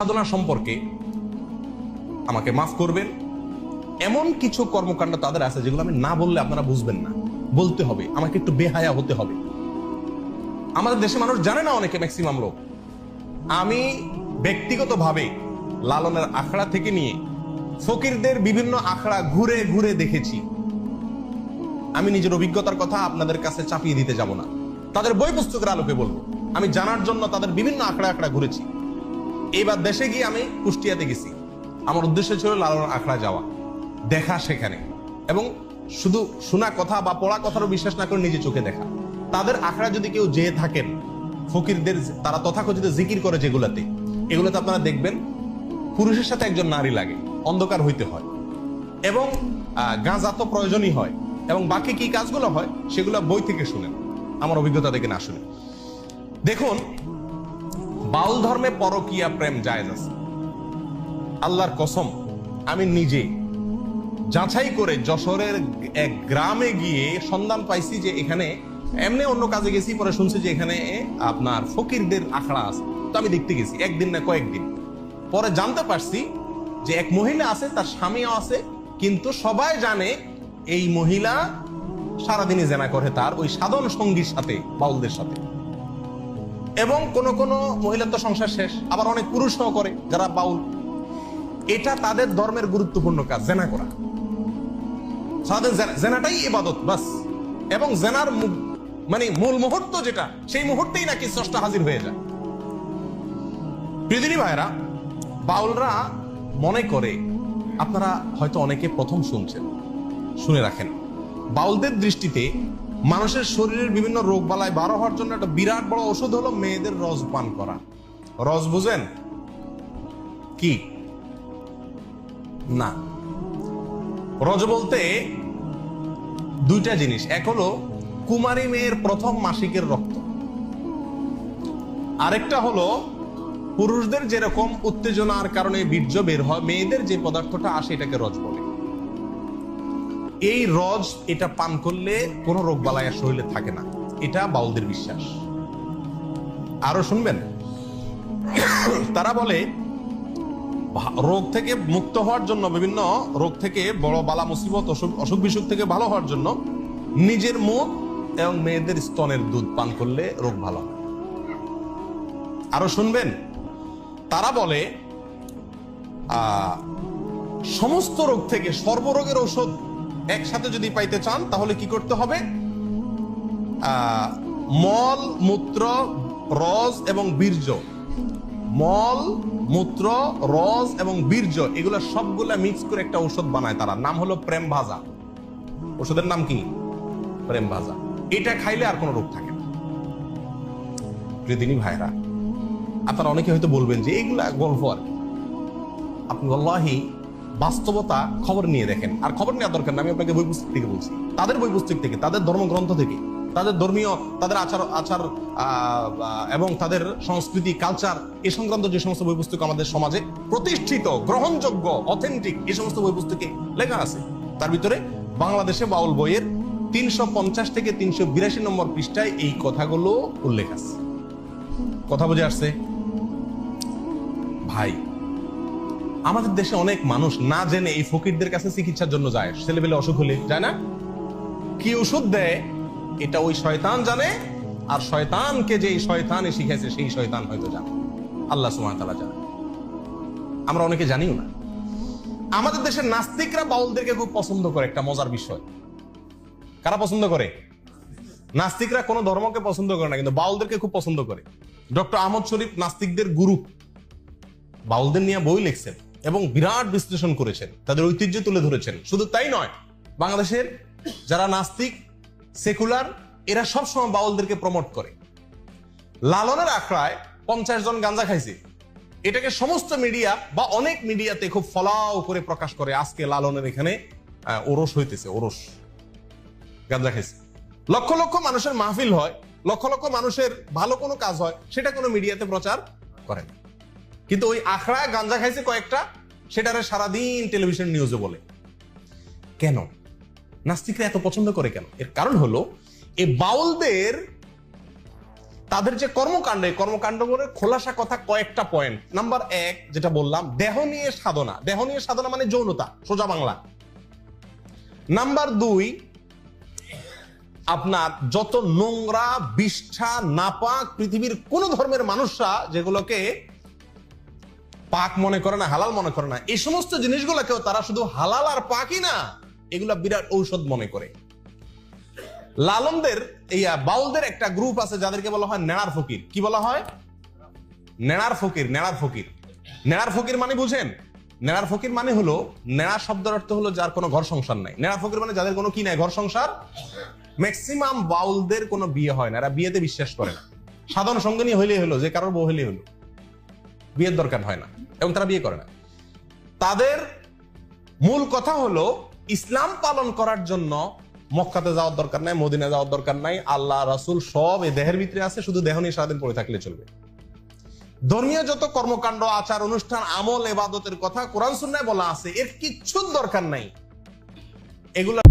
সাধনা সম্পর্কে আমাকে মাফ করবেন, এমন কিছু কর্মকাণ্ড তাদের আছে যেগুলো আমি না বললে আপনারা বুঝবেন না, বলতে হবে, আমাকে একটু বেহায়া হতে হবে। আমাদের দেশে মানুষ জানে না, অনেকে ম্যাক্সিমাম লোক। আমি ব্যক্তিগতভাবে লালনের আখড়া থেকে নিয়ে ফকিরদের বিভিন্ন আখড়া ঘুরে ঘুরে দেখেছি। আমি নিজের অভিজ্ঞতার কথা আপনাদের কাছে চাপিয়ে দিতে যাব না, তাদের বই পুস্তকের আলোকে বলবো। আমি জানার জন্য তাদের বিভিন্ন আখড়া আখড়া ঘুরেছি। এইবার দেশে গিয়ে আমি কুষ্টিয়াতে গেছি। আমার উদ্দেশ্য ছিল লালন আখড়া যাওয়া, দেখা সেখানে, এবং শুধু শোনা কথা বা পড়া কথারও বিশ্বাস না করে নিজে চোখে দেখা। তাদের আখড়া যদি কেউ যেয়ে থাকেন, ফকিরদের তারা তথাকথিত জিকির করে যেগুলাতে, এগুলোতে আপনারা দেখবেন পুরুষের সাথে একজন নারী লাগে, অন্ধকার হইতে হয়, এবং গাঁজা তো প্রয়োজনই হয়, এবং বাকি কি কাজগুলো হয় সেগুলো বই থেকে শুনেন, আমার অভিজ্ঞতা থেকে না শুনে। দেখুন, বাউল ধর্মে পরকীয়া প্রেম জায়েজ আছে। আল্লাহর কসম, আমি নিজে যাচাই করে যশোরের এক গ্রামে গিয়ে সন্ধান পাইছি যে এখানে, এমনি অন্য কাজে গেছি, পরে শুনছি যে এখানে আপনার ফকিরদের আখড়া আছে। তো আমি দেখতে গেছি, একদিন না কয়েকদিন পরে জানতে পারছি যে এক মহিলা আছে, তার স্বামীও আছে, কিন্তু সবাই জানে এই মহিলা সারাদিনই জেনা করে তার ওই সাধন সঙ্গীর সাথে, বাউলদের সাথে। এবং কোন কোন মহিলার তো সংসার শেষ, আবার অনেক পুরুষও করে যারা বাউল। এটা তাদের ধর্মের গুরুত্বপূর্ণ কাজ, জেনা করা। জেনাটাই ইবাদত বাস। এবং জেনার মানে মূল মুহূর্ত যেটা, সেই মুহূর্তেই নাকি স্রষ্টা হাজির হয়ে যায়। প্রিয়দিনী ভাইরা, বাউলরা মনে করে, আপনারা হয়তো অনেকে প্রথম শুনছেন, শুনে রাখেন, বাউলদের দৃষ্টিতে মানুষের শরীরের বিভিন্ন রোগ বালাই বারো হওয়ার জন্য একটা বিরাট বড় ওষুধ হলো মেয়েদের রস পান করা। রস বুঝেন কি? না, রজ বলতে দুইটা জিনিস। এক হলো কুমারী মেয়ের প্রথম মাসিকের রক্ত, আরেকটা হলো পুরুষদের যেরকম উত্তেজনার কারণে বীর্য বের হয়, মেয়েদের যে পদার্থটা আসে এটাকে রজ বলে। এই রজ, এটা পান করলে কোনো রোগ বালাই আর শরীরে থাকে না, এটা বাউলদের বিশ্বাস। আরো শুনবেন, তারা বলে রোগ থেকে মুক্ত হওয়ার জন্য, বিভিন্ন রোগ থেকে, বড় বালা মুসিবত, অসুখ বিসুখ থেকে ভালো হওয়ার জন্য নিজের মুখ এবং মেয়েদের স্তনের দুধ পান করলে রোগ ভালো হয়। আরো শুনবেন, তারা বলে সমস্ত রোগ থেকে সর্বরোগের ঔষধ একসাথে যদি পাইতে চান তাহলে কি করতে হবে? মল, মূত্র, রস এবং বীর্য, মল, মূত্র, রস এবং বীর্য, এগুলা সবগুলা মিক্স করে একটা ঔষধ বানায় তারা, নাম হলো প্রেম ভাজা। ওষুধের নাম কি? প্রেম ভাজা। এটা খাইলে আর কোনো রোগ থাকে না। প্রিয়দিনী ভাইরা, আপনারা অনেকে হয়তো বলবেন যে এগুলা গল্প। আর আপনি আল্লাহি বাস্তবতা খবর নিয়ে দেখেন, আর খবর নেওয়ার দরকার না, আমি আপনাকে বই পুস্তক থেকে বলছি, তাদের বই পুস্তক থেকে, তাদের ধর্মগ্রন্থ থেকে, তাদের ধর্মীয়, তাদের আচার এবং তাদের সংস্কৃতি, কালচার, এ সংক্রান্ত যে সমস্ত বই পুস্তক আমাদের সমাজে প্রতিষ্ঠিত, গ্রহণযোগ্য, অথেন্টিক, এই সমস্ত বই পুস্তকে লেখা আছে। তার ভিতরে বাংলাদেশে বাউল বইয়ের 350 থেকে 382 নম্বর পৃষ্ঠায় এই কথাগুলো উল্লেখ আছে। কথা বুঝে আসছে ভাই? আমাদের দেশে অনেক মানুষ না জেনে এই ফকিরদের কাছে চিকিৎসার জন্য যায়। ছেলেবেলে অসুখ হলে যায় না, কি ওষুধ দেয় এটা ওই শয়তান জানে, আর শয়তানকে যে শয়তানে শিখেছে সেই শয়তান হয়তো জানে, আল্লাহ সুবহানাহু ওয়া তাআলা জানে, আমরা অনেকে জানিও না। আমাদের দেশের নাস্তিকরা বাউলদেরকে খুব পছন্দ করে, একটা মজার বিষয়। কারা পছন্দ করে? নাস্তিকরা কোনো ধর্মকে পছন্দ করে না, কিন্তু বাউলদেরকে খুব পছন্দ করে। ডক্টর আহমদ শরীফ নাস্তিকদের গুরু, বাউলদের নিয়ে বই লিখছেন এবং বিরাট বিশ্লেষণ করেছেন, তাদের ঐতিহ্য তুলে ধরেছেন। শুধু তাই নয়, বাংলাদেশের যারা নাস্তিক, সেকুলার, এরা সবসময় বাউলদেরকে প্রমোট করে। লালনের আখড়ায় 50 জন গাঁজা খাইছে, এটাকে সমস্ত মিডিয়া বা অনেক মিডিয়াতে খুব ফলাও করে প্রকাশ করে, আজকে লালনের এখানে ওরস হইতেছে, ওরস, গাঁজা খাইছে। লক্ষ লক্ষ মানুষের মাহফিল হয়, লক্ষ লক্ষ মানুষের ভালো কোনো কাজ হয়, সেটা কোনো মিডিয়াতে প্রচার করে না। কিন্তু ওই আখড়ায় গাঁজা খাইছে কয়েকটা, সেটারে সারাদিন টেলিভিশন নিউজে বলে। কেন নাস্তিকরা এত পছন্দ করে? কেন? এর কারণ হলো এই বাউলদের তাদের যে কর্মকাণ্ড, এই কর্মকাণ্ড করে খোলাসা কথা কয়েকটা পয়েন্ট। নাম্বার 1 যেটা বললাম, দেহ নিয়ে সাধনা। দেহ নিয়ে সাধনা মানে যৌনতা, সোজা বাংলা। নাম্বার 2, আপনার যত নোংরা, বিষ্ঠা, নাপাক পৃথিবীর কোন ধর্মের মানুষরা যেগুলোকে পাক মনে করে না, হালাল মনে করে না, এই সমস্ত জিনিসগুলোকেও তারা শুধু হালাল আর পাকই না, এগুলা বিরাট ঔষধ মনে করে। লালনদের বাউলদের একটা গ্রুপ আছে যাদেরকে বলা হয় নেড়ার ফকির। কি বলা হয়? নেড়ার ফকির। নেড়ার ফকির, নেড়ার ফকির মানে বুঝেন? নেড়ার ফকির মানে হলো, নেড়া শব্দের অর্থ হলো যার কোনো ঘর সংসার নাই। নেড়ার ফকির মানে যাদের কোনো কি নাই, ঘর সংসার। ম্যাক্সিমাম বাউলদের কোনো বিয়ে হয় না, এরা বিয়েতে বিশ্বাস করে না। সাধারণ সঙ্গিনী হইলেই হলো, যে কারোর বউ হইলেই হলো, বিয়ের দরকার হয় না, এবং তারা বিয়ে করে না। তাদের মূল কথা হলো ইসলাম পালন করার জন্য মক্কাতে যাওয়ার দরকার নাই, মদিনা যাওয়ার দরকার নাই, আল্লাহ রাসূল সব এই দেহের ভিতরে আছে, শুধু দেহ নিয়ে সারাদিন পড়ে থাকলে চলবে। ধর্মীয় যত কর্মকাণ্ড, আচার অনুষ্ঠান, আমল, ইবাদতের কথা কোরআন সুন্নাহয় বলা আছে, এর কিচ্ছু দরকার নাই। এগুলা